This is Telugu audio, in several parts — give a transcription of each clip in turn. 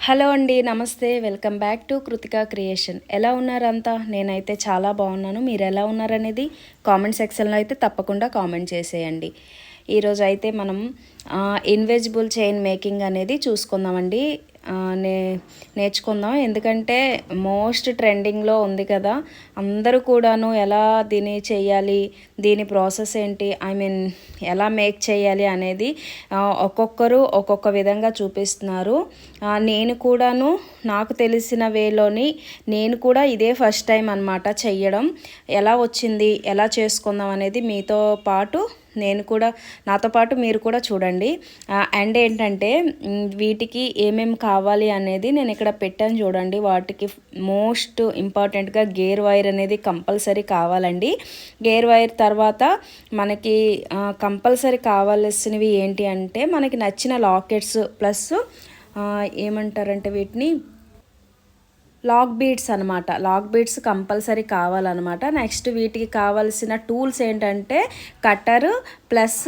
హలో అండి, నమస్తే. Welcome back to Krithika creation. ఎలా ఉన్నారంతా? నేనైతే చాలా బాగున్నాను. మీరు ఎలా ఉన్నారనేది కామెంట్ సెక్షన్లో అయితే తప్పకుండా కామెంట్ చేసేయండి. ఈరోజు అయితే మనం ఇన్విజిబుల్ చైన్ మేకింగ్ అనేది చూసుకుందామండి. ఆ, నే నేర్చుకుందాం. ఎందుకంటే మోస్ట్ ట్రెండింగ్లో ఉంది కదా, అందరూ కూడాను ఎలా దీన్ని చేయాలి, దీని ప్రాసెస్ ఏంటి, ఎలా మేక్ చేయాలి అనేది ఒక్కొక్కరు ఒక్కొక్క విధంగా చూపిస్తున్నారు. నేను కూడాను నాకు తెలిసిన వేలోని నేను కూడా ఇదే ఫస్ట్ టైం అనమాట చెయ్యడం. ఎలా వచ్చింది, ఎలా చేసుకుందాం అనేది మీతో పాటు నేను కూడా, నాతో పాటు మీరు కూడా చూడండి. అండ్ ఏంటంటే వీటికి ఏమేమి కావాలి అనేది నేను ఇక్కడ పెట్టాను చూడండి. వాటికి మోస్ట్ ఇంపార్టెంట్గా గేర్ వైర్ అనేది కంపల్సరీ కావాలండి. గేర్ వైర్ తర్వాత మనకి కంపల్సరీ కావాల్సినవి ఏంటి అంటే మనకి నచ్చిన లాకెట్స్ ప్లస్ ఏమంటారంటే వీటిని లాక్ బీడ్స్ అనమాట. లాక్ బీడ్స్ కంపల్సరీ కావాలన్నమాట. నెక్స్ట్ వీటికి కావాల్సిన టూల్స్ ఏంటంటే కట్టరు ప్లస్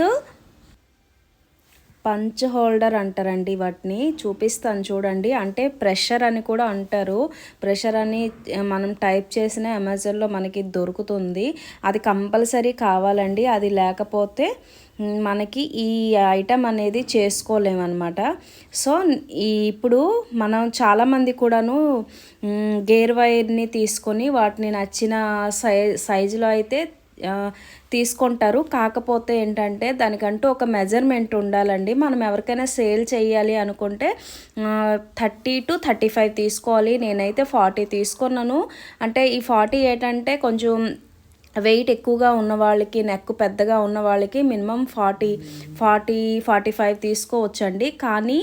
పంచ్ హోల్డర్ అంటారండి. వాటిని చూపిస్తాను చూడండి. అంటే ప్రెషర్ అని కూడా అంటారు. ప్రెషర్ అని మనం టైప్ చేసిన అమెజాన్లో మనకి దొరుకుతుంది. అది కంపల్సరీ కావాలండి. అది లేకపోతే మనకి ఈ ఐటమ్ అనేది చేసుకోలేమన్నమాట. సో ఇప్పుడు మనం చాలామంది కూడాను గేర్ వైర్ని తీసుకొని వాటిని నచ్చిన సైజులో అయితే తీసుకుంటారు. కాకపోతే ఏంటంటే దానికంటూ ఒక మెజర్మెంట్ ఉండాలండి. మనం ఎవరికైనా సేల్ చేయాలి అనుకుంటే 30 to 35 తీసుకోవాలి. నేనైతే 40 తీసుకున్నాను. అంటే ఈ 40 ఏంటంటే కొంచెం వెయిట్ ఎక్కువగా ఉన్న వాళ్ళకి, నెక్ పెద్దగా ఉన్న వాళ్ళకి మినిమం 45 తీసుకోవచ్చండి. కానీ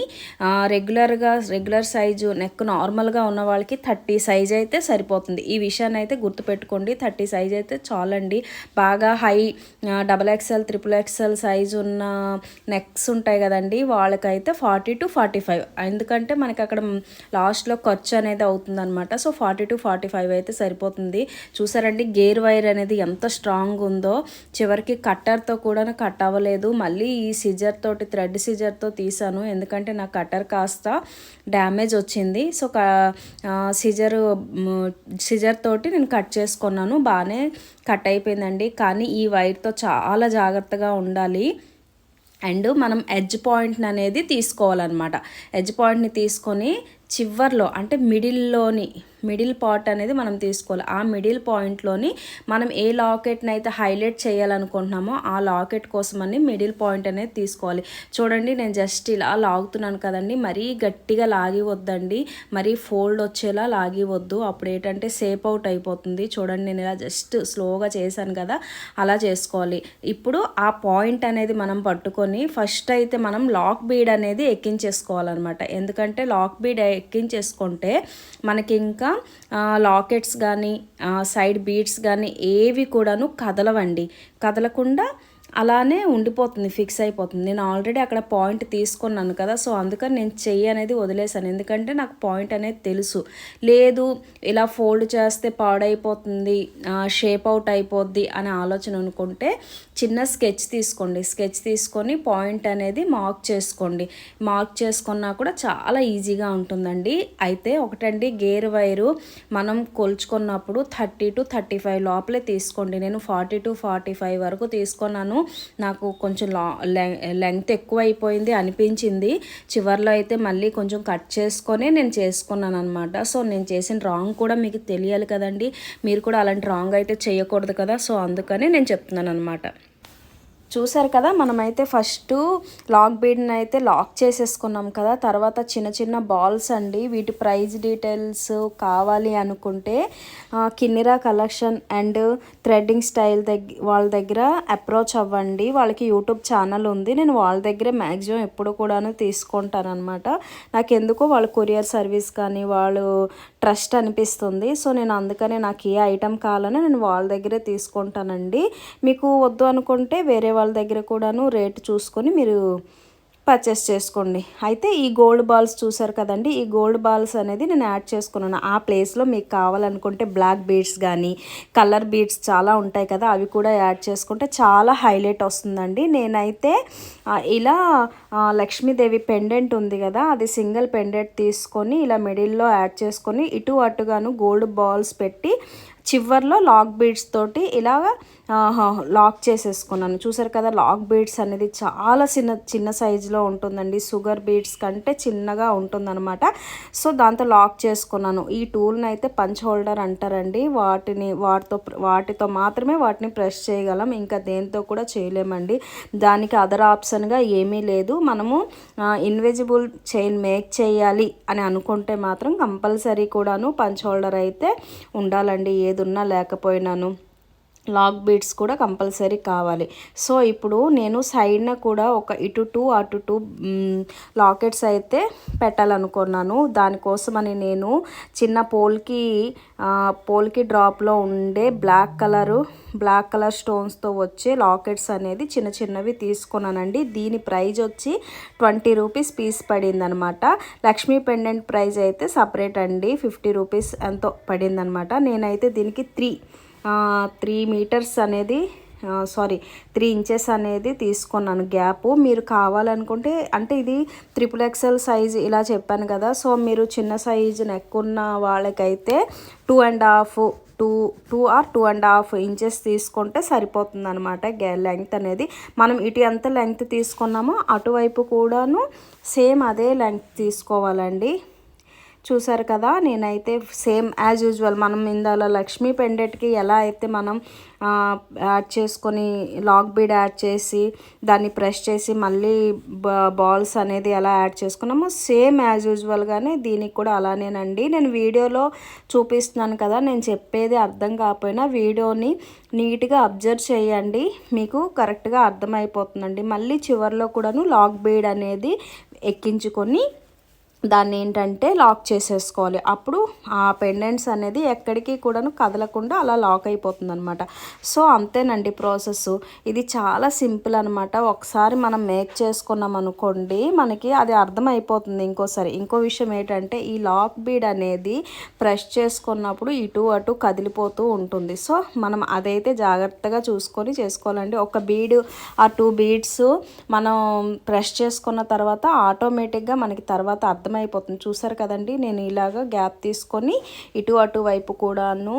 రెగ్యులర్ సైజు నెక్ నార్మల్గా ఉన్న వాళ్ళకి 30 సైజ్ అయితే సరిపోతుంది. ఈ విషయాన్ని అయితే గుర్తుపెట్టుకోండి. 30 సైజ్ అయితే చాలండి. బాగా హై XXL, XXL సైజు ఉన్న నెక్స్ ఉంటాయి కదండి, వాళ్ళకైతే 40 to 45. ఎందుకంటే మనకి అక్కడ లాస్ట్లో ఖర్చు అనేది అవుతుందన్నమాట. సో 40 to 45 అయితే సరిపోతుంది. చూసారండి గేర్ వైర్ అనేది ఎంత స్ట్రాంగ్ ఉందో. చివరికి కట్టర్తో కూడా కట్ అవ్వలేదు. మళ్ళీ ఈ థ్రెడ్ సిజర్తో తీసాను. ఎందుకంటే నా కట్టర్ కాస్త డ్యామేజ్ వచ్చింది. సో సిజర్ తోటి నేను కట్ చేసుకున్నాను. బాగానే కట్ అయిపోయిందండి. కానీ ఈ వైర్తో చాలా జాగ్రత్తగా ఉండాలి. అండ్ మనం ఎడ్జ్ పాయింట్ అనేది తీసుకోవాలన్నమాట. ఎడ్జ్ పాయింట్ని తీసుకొని చివర్లో అంటే మిడిల్ పార్ట్ అనేది మనం తీసుకోవాలి. ఆ మిడిల్ పాయింట్లోని మనం ఏ లాకెట్ని అయితే హైలైట్ చేయాలనుకుంటున్నామో ఆ లాకెట్ కోసమని మిడిల్ పాయింట్ అనేది తీసుకోవాలి. చూడండి నేను జస్ట్ ఇలా లాగుతున్నాను కదండి. మరీ గట్టిగా లాగివద్దండి, మరీ ఫోల్డ్ వచ్చేలా లాగివద్దు. అప్పుడు ఏంటంటే సేప్ అవుట్ అయిపోతుంది. చూడండి నేను ఇలా జస్ట్ స్లోగా చేశాను కదా, అలా చేసుకోవాలి. ఇప్పుడు ఆ పాయింట్ అనేది మనం పట్టుకొని ఫస్ట్ అయితే మనం లాక్ బీడ్ అనేది ఎక్కించేసుకోవాలన్నమాట. ఎందుకంటే లాక్ బీడ్ ఎక్కించేసుకుంటే మనకి ఇంకా లాకెట్స్ కానీ సైడ్ బీడ్స్ కానీ ఏవి కూడాను కదలకుండా అలానే ఉండిపోతుంది, ఫిక్స్ అయిపోతుంది. నేను ఆల్రెడీ అక్కడ పాయింట్ తీసుకున్నాను కదా, సో అందుకని నేను చెయ్యి అనేది వదిలేసాను. ఎందుకంటే నాకు పాయింట్ అనేది తెలుసు. లేదు ఇలా ఫోల్డ్ చేస్తే పాడైపోతుంది, షేప్ అవుట్ అయిపోద్ది అనే ఆలోచన అనుకుంటే చిన్న స్కెచ్ తీసుకోండి. స్కెచ్ తీసుకొని పాయింట్ అనేది మార్క్ చేసుకున్నా కూడా చాలా ఈజీగా ఉంటుందండి. అయితే ఒకటండి, గేర్ వైరు మనం కొలుచుకున్నప్పుడు 30 to 35 లోపలే తీసుకోండి. నేను 40 to 45 వరకు తీసుకున్నాను. నాకు కొంచెం లెంగ్త్ ఎక్కువ అయిపోయింది అనిపించింది. చివర్లో అయితే మళ్ళీ కొంచెం కట్ చేసుకొని నేను చేసుకున్నాను అనమాట. సో నేను చేసిన రాంగ్ కూడా మీకు తెలియాలి కదండి. మీరు కూడా అలాంటి రాంగ్ అయితే చేయకూడదు కదా. సో అందుకని నేను చెప్తున్నాను అనమాట. చూసారు కదా, మనమైతే ఫస్ట్ లాక్ బీడ్ని అయితే లాక్ చేసేసుకున్నాం కదా. తర్వాత చిన్న చిన్న బాల్స్ అండి. వీటి ప్రైస్ డీటెయిల్స్ కావాలి అనుకుంటే కిన్నిరా కలెక్షన్ అండ్ థ్రెడ్డింగ్ స్టైల్ వాళ్ళ దగ్గర అప్రోచ్ అవ్వండి. వాళ్ళకి యూట్యూబ్ ఛానల్ ఉంది. నేను వాళ్ళ దగ్గరే మ్యాక్సిమం ఎప్పుడు కూడాను తీసుకుంటాను అనమాట. నాకు ఎందుకో వాళ్ళ కొరియర్ సర్వీస్ కానీ వాళ్ళు ట్రస్ట్ అనిపిస్తుంది. సో నేను అందుకనే నాకు ఏ ఐటెం కావాలని నేను వాళ్ళ దగ్గరే తీసుకుంటానండి. మీకు వద్దు అనుకుంటే వేరే వాళ్ళ దగ్గర కూడాను రేట్ చూసుకొని మీరు పర్చేస్ చేసుకోండి. అయితే ఈ గోల్డ్ బాల్స్ చూసారు కదండి, ఈ గోల్డ్ బాల్స్ అనేది నేను యాడ్ చేసుకున్నాను. ఆ ప్లేస్లో మీకు కావాలనుకుంటే బ్లాక్ బీడ్స్ కానీ కలర్ బీడ్స్ చాలా ఉంటాయి కదా, అవి కూడా యాడ్ చేసుకుంటే చాలా హైలైట్ వస్తుందండి. నేనైతే ఇలా లక్ష్మీదేవి పెండెంట్ ఉంది కదా, అది సింగిల్ పెండెంట్ తీసుకొని ఇలా మిడిల్లో యాడ్ చేసుకొని ఇటు అటుగాను గోల్డ్ బాల్స్ పెట్టి చివర్లో లాక్ బీడ్స్ తోటి ఇలాగ లాక్ చేసేసుకున్నాను. చూసారు కదా, లాక్ బీడ్స్ అనేది చాలా చిన్న సైజులో ఉంటుందండి, షుగర్ బీడ్స్ కంటే చిన్నగా ఉంటుందన్నమాట. సో దాంతో లాక్ చేసుకున్నాను. ఈ టూల్ని అయితే పంచ్ హోల్డర్ అంటారండి. వాటితో మాత్రమే వాటిని ప్రెస్ చేయగలం, ఇంకా దేంతో కూడా చేయలేమండి. దానికి అదర్ ఆప్షన్గా ఏమీ లేదు. మనము ఇన్విజిబుల్ చైన్ మేక్ చేయాలి అని అనుకుంటే మాత్రం కంపల్సరీ కూడాను పంచ్ హోల్డర్ అయితే ఉండాలండి, ఏదున్నా లేకపోయినాను. లాక్ బీడ్స్ కూడా కంపల్సరీ కావాలి. సో ఇప్పుడు నేను సైడ్న కూడా ఒక ఇటు 2 అటు 2 లాకెట్స్ అయితే పెట్టాలనుకున్నాను. దానికోసమని నేను చిన్న పోల్కి డ్రాప్లో ఉండే బ్లాక్ కలర్ స్టోన్స్తో వచ్చే లాకెట్స్ అనేది చిన్నవి తీసుకున్నానండి. దీని ప్రైజ్ వచ్చి 20 రూపీస్ పీస్ పడింది అనమాట. లక్ష్మీ పెండెంట్ ప్రైజ్ అయితే సపరేట్ అండి, 50 రూపీస్ ఎంతో పడిందనమాట. నేనైతే దీనికి 3 మీటర్స్ అనేది 3 ఇంచెస్ అనేది తీసుకున్నాను గ్యాప్. మీరు కావాలనుకుంటే, అంటే ఇది XXL సైజ్ ఇలా చెప్పాను కదా, సో మీరు చిన్న సైజు నెక్ ఉన్న వాళ్ళకైతే 2.5 ఇంచెస్ తీసుకుంటే సరిపోతుంది అనమాట లెంగ్త్ అనేది. మనం ఇటు ఎంత లెంగ్త్ తీసుకున్నామో అటువైపు కూడాను సేమ్ అదే లెంగ్త్ తీసుకోవాలండి. చూసారు కదా, నేనైతే సేమ్ యాజ్ యూజువల్ మనం ఇందాల లక్ష్మీ పెండెంట్కి ఎలా అయితే మనం యాడ్ చేసుకొని లాక్ బీడ్ యాడ్ చేసి దాన్ని ప్రెస్ చేసి మళ్ళీ బాల్స్ అనేది ఎలా యాడ్ చేసుకున్నామో సేమ్ యాజ్ యూజువల్గానే దీనికి కూడా అలానేనండి. నేను వీడియోలో చూపిస్తున్నాను కదా, నేను చెప్పేది అర్థం కాకపోయినా వీడియోని నీట్గా అబ్జర్వ్ చేయండి, మీకు కరెక్ట్గా అర్థమైపోతుందండి. మళ్ళీ చివరిలో కూడాను లాక్ బీడ్ అనేది ఎక్కించుకొని దాన్ని ఏంటంటే లాక్ చేసేసుకోవాలి. అప్పుడు ఆ పెండెంట్స్ అనేది ఎక్కడికి కూడాను కదలకుండా అలా లాక్ అయిపోతుంది అనమాట. సో అంతేనండి ప్రాసెస్. ఇది చాలా సింపుల్ అనమాట. ఒకసారి మనం మేక్ చేసుకున్నాం అనుకోండి, మనకి అది అర్థమైపోతుంది. ఇంకో విషయం ఏంటంటే, ఈ లాక్ బీడ్ అనేది ప్రెస్ చేసుకున్నప్పుడు ఇటు అటు కదిలిపోతూ ఉంటుంది. సో మనం అదైతే జాగ్రత్తగా చూసుకొని చేసుకోవాలండి. ఒక బీడ్ 2 బీడ్స్ మనం ప్రెస్ చేసుకున్న తర్వాత ఆటోమేటిక్గా మనకి తర్వాత అర్థమైపోతుంది. చూసారు కదండి, నేను ఇలాగ గ్యాప్ తీసుకొని ఇటు అటు వైపు కూడాను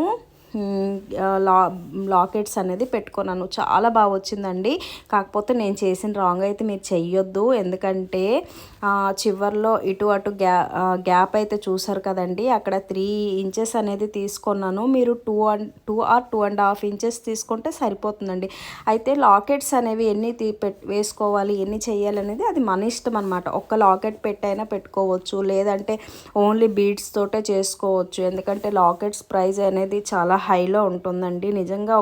లాకెట్స్ అనేది పెట్టుకున్నాను. చాలా బాగా వచ్చిందండి. కాకపోతే నేను చేసిన రాంగ్ అయితే మీరు చెయ్యొద్దు, ఎందుకంటే చివర్లో ఇటు అటు గ్యాప్ అయితే చూసారు కదండి, అక్కడ 3 ఇంచెస్ అనేది తీసుకున్నాను. మీరు 2 or 2.5 ఇంచెస్ తీసుకుంటే సరిపోతుందండి. అయితే లాకెట్స్ అనేవి ఎన్ని వేసుకోవాలి, ఎన్ని చేయాలి అనేది అది మన ఇష్టం అనమాట. ఒక్క లాకెట్ పెట్టైనా పెట్టుకోవచ్చు, లేదంటే ఓన్లీ బీడ్స్ తోటే చేసుకోవచ్చు. ఎందుకంటే లాకెట్స్ ప్రైస్ అనేది చాలా హైలో ఉంటుందండి. నిజంగా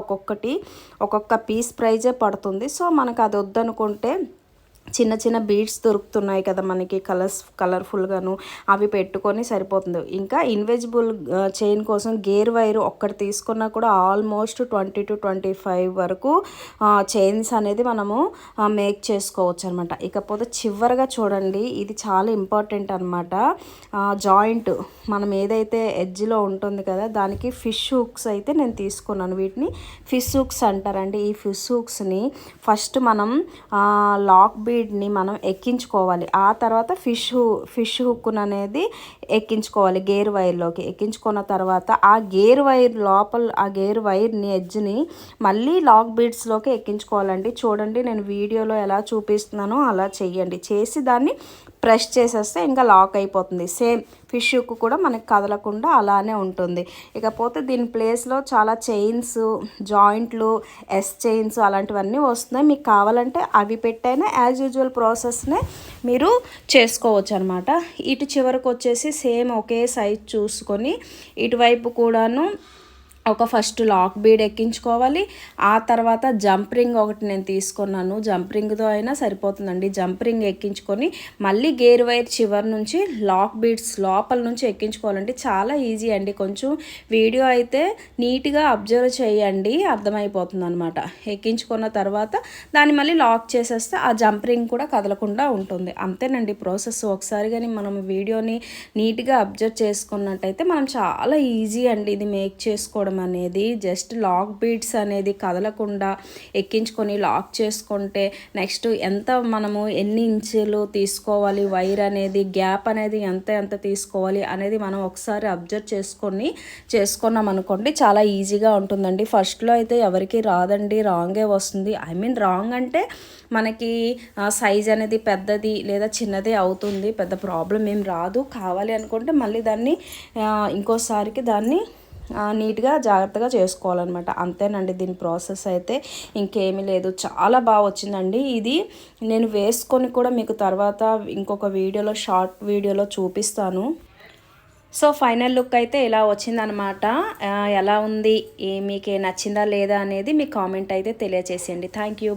ఒక్కొక్క పీస్ ప్రైజే పడుతుంది. సో మనకు అది వద్దనుకుంటే చిన్న బీడ్స్ దొరుకుతున్నాయి కదా మనకి కలర్ఫుల్గాను, అవి పెట్టుకొని సరిపోతుంది. ఇంకా ఇన్విజిబుల్ చైన్ కోసం గేర్ వైర్ ఒక్కటి తీసుకున్నా కూడా ఆల్మోస్ట్ 20 to 25 వరకు చైన్స్ అనేది మనము మేక్ చేసుకోవచ్చు అనమాట. ఇకపోతే చివరిగా చూడండి, ఇది చాలా ఇంపార్టెంట్ అనమాట. జాయింట్ మనం ఏదైతే ఎడ్జ్లో ఉంటుంది కదా, దానికి ఫిష్ హుక్స్ అయితే నేను తీసుకున్నాను. వీటిని ఫిష్ హుక్స్ అంటారండి. ఈ ఫిష్ హుక్స్ని ఫస్ట్ మనం లాక్ బీడ్ని మనం ఎక్కించుకోవాలి. ఆ తర్వాత ఫిష్ హుక్ను అనేది ఎక్కించుకోవాలి గేర్ వైర్లోకి. ఎక్కించుకున్న తర్వాత ఆ గేర్ వైర్ని ఎడ్జ్ని మళ్ళీ లాక్ బీడ్స్లోకి ఎక్కించుకోవాలండి. చూడండి, నేను వీడియోలో ఎలా చూపిస్తున్నానో అలా చెయ్యండి. చేసి దాన్ని ప్రెస్ చేసేస్తే ఇంకా లాక్ అయిపోతుంది. సేమ్ ఫిష్ హుక్ కూడా మనకి కదలకుండా అలానే ఉంటుంది. ఇకపోతే దీని ప్లేస్లో చాలా చైన్స్, జాయింట్లు, చైన్స్ అలాంటివన్నీ వస్తున్నాయి. మీకు కావాలంటే అవి పెట్టైనా యాజ్ యూజువల్ ప్రాసెస్నే మీరు చేసుకోవచ్చు అనమాట. ఇటు చివరకు వచ్చేసి సేమ్ ఒకే సైజ్ చూసుకొని ఇటువైపు కూడాను ఒక ఫస్ట్ లాక్ బీడ్ ఎక్కించుకోవాలి. ఆ తర్వాత జంప్ రింగ్ ఒకటి నేను తీసుకున్నాను. జంప్ రింగ్తో అయినా సరిపోతుందండి. జంప్ రింగ్ ఎక్కించుకొని మళ్ళీ గేర్ వైర్ చివరి నుంచి లాక్ బీడ్స్ లోపల నుంచి ఎక్కించుకోవాలండి. చాలా ఈజీ అండి. కొంచెం వీడియో అయితే నీట్గా అబ్జర్వ్ చేయండి, అర్థమైపోతుంది అనమాట. ఎక్కించుకున్న తర్వాత దాన్ని మళ్ళీ లాక్ చేసేస్తే ఆ జంప్ రింగ్ కూడా కదలకుండా ఉంటుంది. అంతేనండి ప్రాసెస్. ఒకసారి కానీ మనం వీడియోని నీట్గా అబ్జర్వ్ చేసుకున్నట్టయితే మనం చాలా ఈజీ అండి ఇది మేక్ చేసుకోవడం అనేది. జస్ట్ లాక్ బీడ్స్ అనేది కదలకుండా ఎక్కించుకొని లాక్ చేసుకుంటే నెక్స్ట్ మనము ఎన్ని ఇంచులు తీసుకోవాలి, వైర్ అనేది గ్యాప్ అనేది ఎంత తీసుకోవాలి అనేది మనం ఒకసారి అబ్జర్వ్ చేసుకున్నాం అనుకోండి, చాలా ఈజీగా ఉంటుందండి. ఫస్ట్లో అయితే ఎవరికి రాదండి, రాంగే వస్తుంది. రాంగ్ అంటే మనకి సైజ్ అనేది పెద్దది లేదా చిన్నదే అవుతుంది, పెద్ద ప్రాబ్లం ఏం రాదు. కావాలి అనుకుంటే మళ్ళీ దాన్ని ఇంకోసారికి దాన్ని నీట్గా జాగ్రత్తగా చేసుకోవాలన్నమాట. అంతేనండి దీని ప్రాసెస్ అయితే, ఇంకేమీ లేదు. చాలా బాగా వచ్చిందండి. ఇది నేను వేసుకొని కూడా మీకు తర్వాత ఇంకొక వీడియోలో, షార్ట్ వీడియోలో చూపిస్తాను. సో ఫైనల్ లుక్ అయితే ఇలా వచ్చిందనమాట. ఎలా ఉంది, మీకు నచ్చిందా లేదా అనేది మీ కామెంట్ అయితే తెలియచేసేయండి. Thank you.